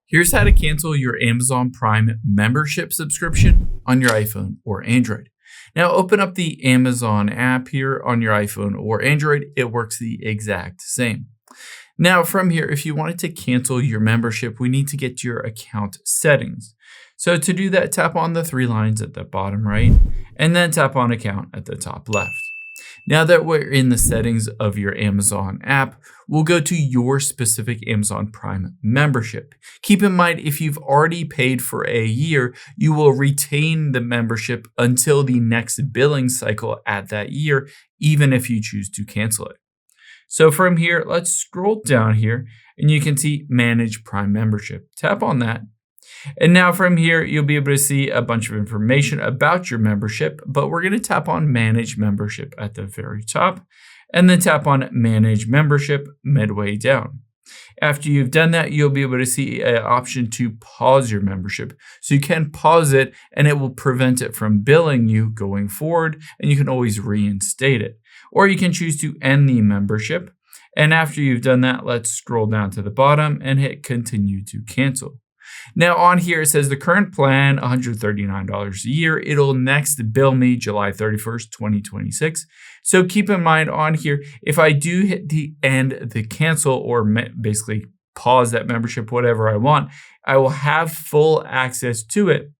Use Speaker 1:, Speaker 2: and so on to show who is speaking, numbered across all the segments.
Speaker 1: Here's how to cancel your Amazon Prime membership subscription on your iPhone or Android. Now open up the Amazon app here on your iPhone or Android. It works the exact same. Now from here, if you wanted to cancel your membership, we need to get to your account settings. So to do that, tap on the three lines at the bottom right, and then tap on account at the top left. Now that we're in the settings of your Amazon app, we'll go to your specific Amazon Prime membership. Keep in mind, if you've already paid for a year, you will retain the membership until the next billing cycle at that year, even if you choose to cancel it. So from here, let's scroll down here and you can see Manage Prime Membership. Tap on that. And now from here, you'll be able to see a bunch of information about your membership, but we're going to tap on Manage Membership at the very top and then tap on Manage Membership midway down. After you've done that, you'll be able to see an option to pause your membership. So you can pause it and it will prevent it from billing you going forward, and you can always reinstate it. Or you can choose to end the membership. And after you've done that, let's scroll down to the bottom and hit Continue to Cancel. Now on here, it says the current plan, $139 a year. It'll next bill me July 31st, 2026. So keep in mind on here, if I do hit the end, the cancel, or basically pause that membership, whatever I want, I will have full access to it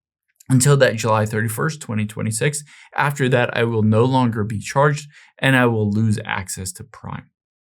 Speaker 1: until that July 31st, 2026. After that, I will no longer be charged and I will lose access to Prime.